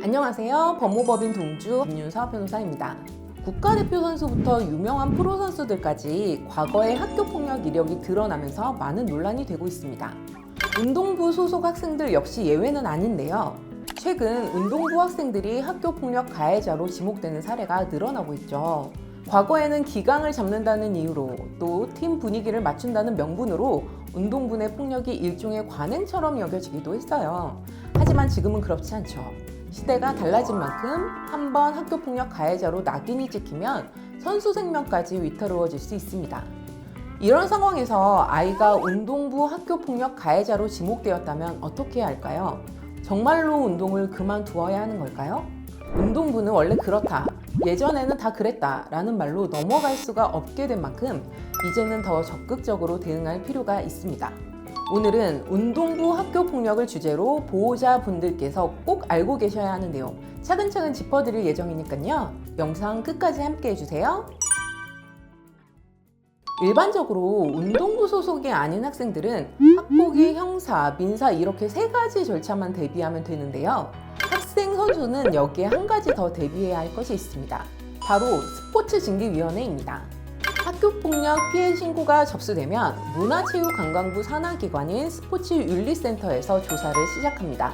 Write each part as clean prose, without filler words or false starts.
안녕하세요. 법무법인 동주 김윤서 변호사입니다. 국가대표 선수부터 유명한 프로 선수들까지 과거의 학교폭력 이력이 드러나면서 많은 논란이 되고 있습니다. 운동부 소속 학생들 역시 예외는 아닌데요. 최근 운동부 학생들이 학교폭력 가해자로 지목되는 사례가 늘어나고 있죠. 과거에는 기강을 잡는다는 이유로 또 팀 분위기를 맞춘다는 명분으로 운동부 내 폭력이 일종의 관행처럼 여겨지기도 했어요. 하지만 지금은 그렇지 않죠. 시대가 달라진 만큼 한번 학교폭력 가해자로 낙인이 찍히면 선수 생명까지 위태로워질 수 있습니다. 이런 상황에서 아이가 운동부 학교폭력 가해자로 지목되었다면 어떻게 해야 할까요? 정말로 운동을 그만두어야 하는 걸까요? 운동부는 원래 그렇다, 예전에는 다 그랬다 라는 말로 넘어갈 수가 없게 된 만큼 이제는 더 적극적으로 대응할 필요가 있습니다. 오늘은 운동부 학교폭력을 주제로 보호자분들께서 꼭 알고 계셔야 하는 내용 차근차근 짚어드릴 예정이니까요. 영상 끝까지 함께 해주세요. 일반적으로 운동부 소속이 아닌 학생들은 학폭위, 형사, 민사 이렇게 세 가지 절차만 대비하면 되는데요. 학생 선수는 여기에 한 가지 더 대비해야 할 것이 있습니다. 바로 스포츠징계위원회입니다. 학교폭력 피해 신고가 접수되면 문화체육관광부 산하기관인 스포츠윤리센터에서 조사를 시작합니다.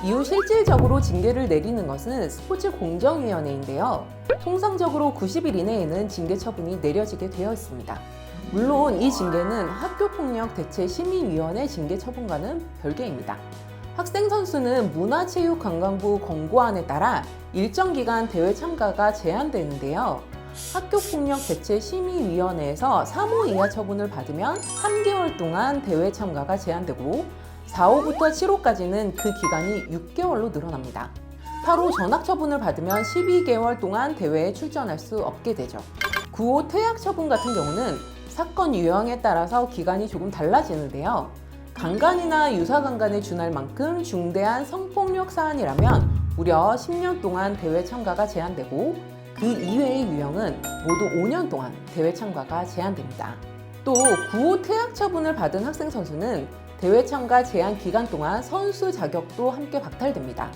이후 실질적으로 징계를 내리는 것은 스포츠공정위원회인데요. 통상적으로 90일 이내에는 징계 처분이 내려지게 되어 있습니다. 물론 이 징계는 학교폭력 대체심의위원회 징계 처분과는 별개입니다. 학생 선수는 문화체육관광부 권고안에 따라 일정 기간 대회 참가가 제한되는데요. 학교폭력 대체심의위원회에서 3호 이하 처분을 받으면 3개월 동안 대회 참가가 제한되고 4호부터 7호까지는 그 기간이 6개월로 늘어납니다. 8호 전학 처분을 받으면 12개월 동안 대회에 출전할 수 없게 되죠. 9호 퇴학 처분 같은 경우는 사건 유형에 따라서 기간이 조금 달라지는데요. 강간이나 유사강간에 준할 만큼 중대한 성폭력 사안이라면 무려 10년 동안 대회 참가가 제한되고 그 이외의 유형은 모두 5년 동안 대회 참가가 제한됩니다. 또 9호 퇴학 처분을 받은 학생 선수는 대회 참가 제한 기간 동안 선수 자격도 함께 박탈됩니다.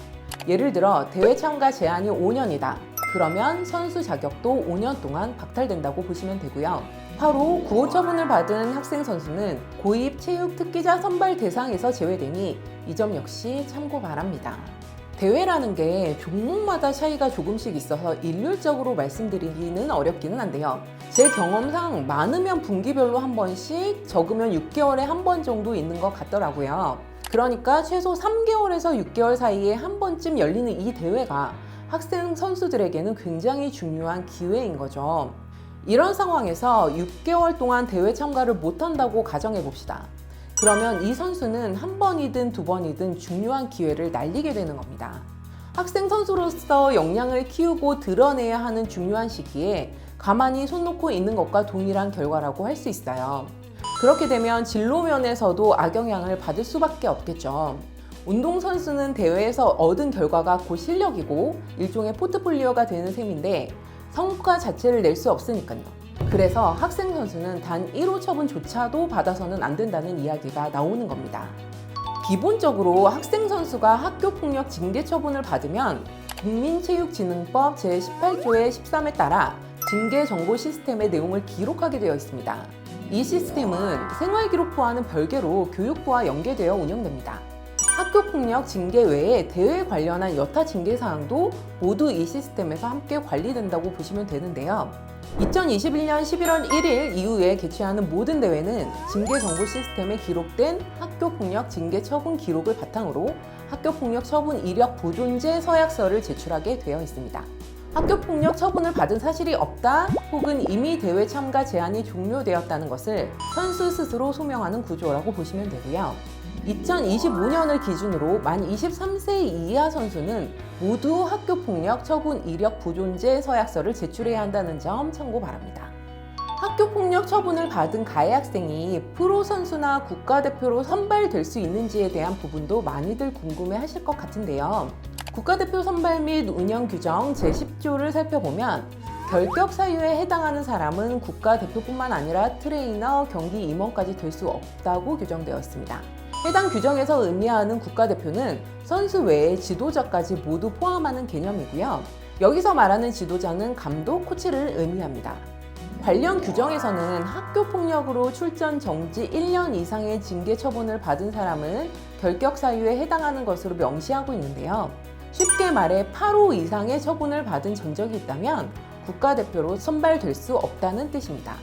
예를 들어 대회 참가 제한이 5년이다. 그러면 선수 자격도 5년 동안 박탈된다고 보시면 되고요. 8호 9호 처분을 받은 학생 선수는 고입 체육 특기자 선발 대상에서 제외되니 이 점 역시 참고 바랍니다. 대회라는 게 종목마다 차이가 조금씩 있어서 일률적으로 말씀드리기는 어렵기는 한데요. 제 경험상 많으면 분기별로 한 번씩, 적으면 6개월에 한 번 정도 있는 것 같더라고요. 그러니까 최소 3개월에서 6개월 사이에 한 번쯤 열리는 이 대회가 학생 선수들에게는 굉장히 중요한 기회인 거죠. 이런 상황에서 6개월 동안 대회 참가를 못한다고 가정해 봅시다. 그러면 이 선수는 한 번이든 두 번이든 중요한 기회를 날리게 되는 겁니다. 학생 선수로서 역량을 키우고 드러내야 하는 중요한 시기에 가만히 손 놓고 있는 것과 동일한 결과라고 할 수 있어요. 그렇게 되면 진로 면에서도 악영향을 받을 수밖에 없겠죠. 운동선수는 대회에서 얻은 결과가 곧 실력이고 일종의 포트폴리오가 되는 셈인데 성과 자체를 낼 수 없으니까요. 그래서 학생 선수는 단 1호 처분조차도 받아서는 안 된다는 이야기가 나오는 겁니다. 기본적으로 학생 선수가 학교폭력 징계 처분을 받으면 국민체육진흥법 제18조의 13에 따라 징계 정보 시스템의 내용을 기록하게 되어 있습니다. 이 시스템은 생활기록부와는 별개로 교육부와 연계되어 운영됩니다. 학교폭력 징계 외에 대회 관련한 여타 징계 사항도 모두 이 시스템에서 함께 관리된다고 보시면 되는데요. 2021년 11월 1일 이후에 개최하는 모든 대회는 징계 정보 시스템에 기록된 학교폭력 징계 처분 기록을 바탕으로 학교폭력 처분 이력 보존제 서약서를 제출하게 되어 있습니다. 학교폭력 처분을 받은 사실이 없다 혹은 이미 대회 참가 제한이 종료되었다는 것을 선수 스스로 소명하는 구조라고 보시면 되고요. 2025년을 기준으로 만 23세 이하 선수는 모두 학교폭력 처분 이력 보존제 서약서를 제출해야 한다는 점 참고 바랍니다. 학교폭력 처분을 받은 가해 학생이 프로 선수나 국가대표로 선발될 수 있는지에 대한 부분도 많이들 궁금해 하실 것 같은데요. 국가대표 선발 및 운영 규정 제10조를 살펴보면 결격 사유에 해당하는 사람은 국가대표뿐만 아니라 트레이너, 경기 임원까지 될 수 없다고 규정되어 있습니다. 해당 규정에서 의미하는 국가대표는 선수 외에 지도자까지 모두 포함하는 개념이고요. 여기서 말하는 지도자는 감독, 코치를 의미합니다. 관련 규정에서는 학교 폭력으로 출전 정지 1년 이상의 징계 처분을 받은 사람은 결격 사유에 해당하는 것으로 명시하고 있는데요. 쉽게 말해 8호 이상의 처분을 받은 전적이 있다면 국가대표로 선발될 수 없다는 뜻입니다.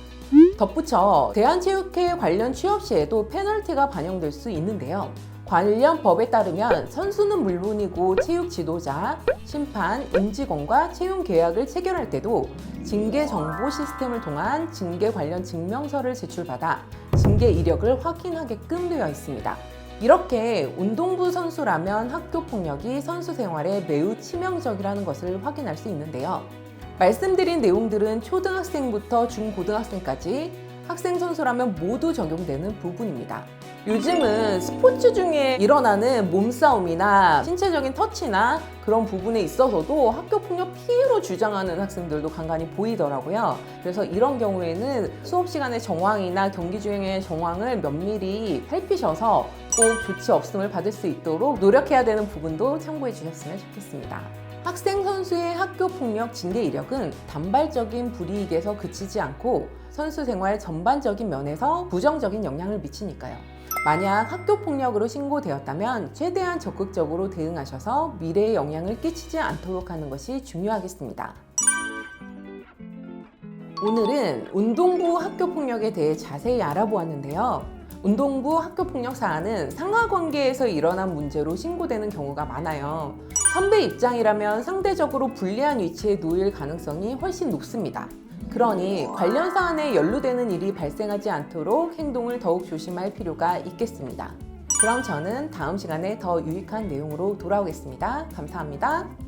덧붙여 대한체육회 관련 취업 시에도 페널티가 반영될 수 있는데요. 관련 법에 따르면 선수는 물론이고 체육 지도자, 심판, 임직원과 채용 계약을 체결할 때도 징계 정보 시스템을 통한 징계 관련 증명서를 제출받아 징계 이력을 확인하게끔 되어 있습니다. 이렇게 운동부 선수라면 학교 폭력이 선수 생활에 매우 치명적이라는 것을 확인할 수 있는데요. 말씀드린 내용들은 초등학생부터 중고등학생까지 학생 선수라면 모두 적용되는 부분입니다. 요즘은 스포츠 중에 일어나는 몸싸움이나 신체적인 터치나 그런 부분에 있어서도 학교 폭력 피해로 주장하는 학생들도 간간히 보이더라고요. 그래서 이런 경우에는 수업 시간의 정황이나 경기 중의 정황을 면밀히 살피셔서 꼭 조치 없음을 받을 수 있도록 노력해야 되는 부분도 참고해 주셨으면 좋겠습니다. 학생 선수의 학교 폭력 징계 이력은 단발적인 불이익에서 그치지 않고 선수 생활 전반적인 면에서 부정적인 영향을 미치니까요. 만약 학교 폭력으로 신고되었다면 최대한 적극적으로 대응하셔서 미래에 영향을 끼치지 않도록 하는 것이 중요하겠습니다. 오늘은 운동부 학교 폭력에 대해 자세히 알아보았는데요. 운동부 학교 폭력 사안은 상하관계에서 일어난 문제로 신고되는 경우가 많아요. 선배 입장이라면 상대적으로 불리한 위치에 놓일 가능성이 훨씬 높습니다. 그러니 관련 사안에 연루되는 일이 발생하지 않도록 행동을 더욱 조심할 필요가 있겠습니다. 그럼 저는 다음 시간에 더 유익한 내용으로 돌아오겠습니다. 감사합니다.